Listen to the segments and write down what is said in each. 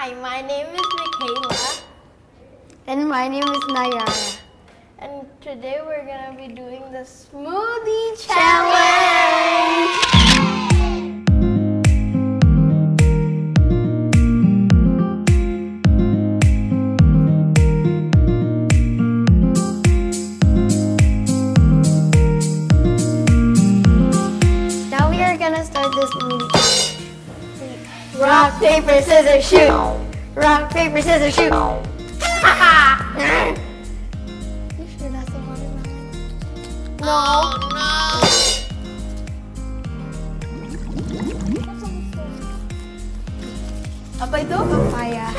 Hi, my name is Mikayla. And my name is Nayara. And today we're gonna be doing the smoothie challenge. Now we are gonna start this smoothie challenge. Rock, paper, scissors, shoot. Rock, paper, scissors, shoot. You sure that's the watermelon? No. Apa itu? Papaya.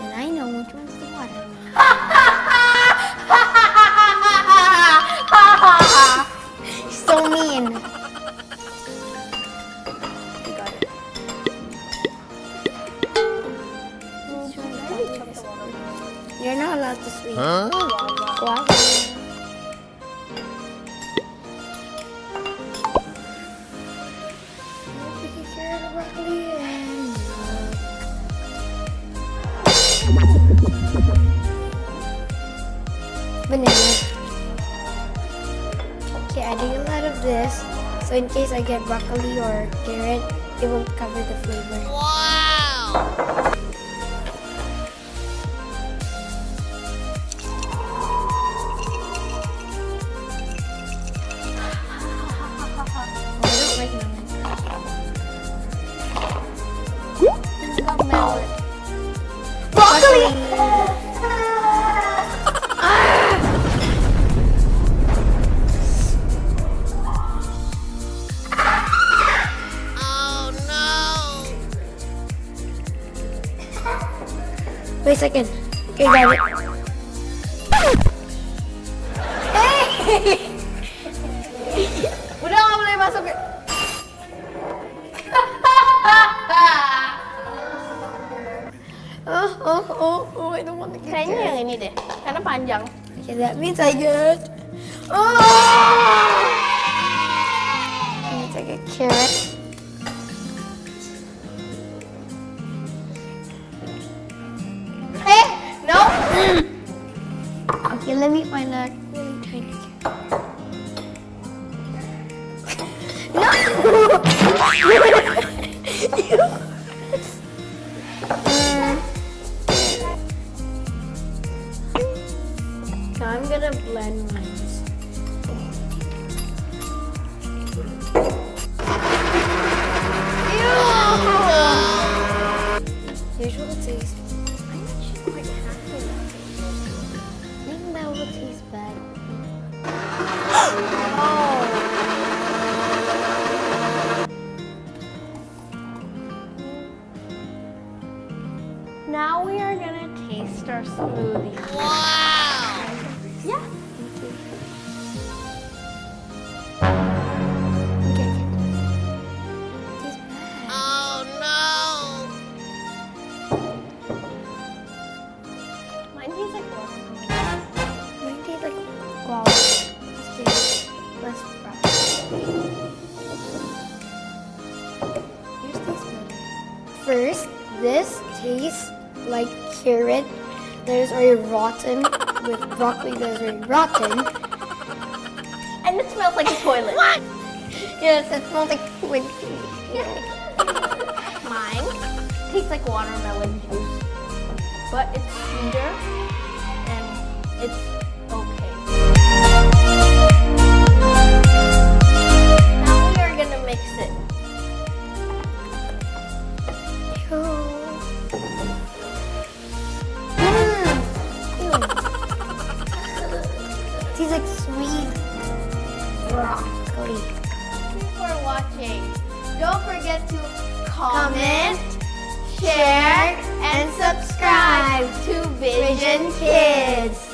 And I know which one's the watermelon. So mean. You got it. You're not allowed to sweep. Huh? Guava. Banana. Okay, adding a lot of this, so in case I get broccoli or carrot, it will cover the flavor. Wow! I don't like melon. Melon. Broccoli. Oh no! Wait a second. Okay, got it. Udah nggak boleh masuk. Oh, I don't want to get Kayaknya yang ini deh, karena panjang. Okay, that means I get. Oh! That means I get carrot. Hey, no. Okay, let me find a really tiny carrot. No! So I'm gonna blend mine. Here's what it tastes. I'm not sure what half of that tastes. I think that will taste bad. Now we are gonna taste our smoothie. Wow! Yeah. Okay. Tastes bad. Oh no! Mine tastes like watermelon. Mine tastes like guava. Let's Here's this one. First, this tastes like carrot that is already rotten with broccoli that is already rotten. And it smells like a toilet. What? Yes, it smells like twig. Mine tastes like watermelon juice, but it's sweeter and it's okay. Now we are gonna mix it. Tastes like sweet broccoli. Thank you for watching. Don't forget to comment, share, and subscribe to Vision Kids.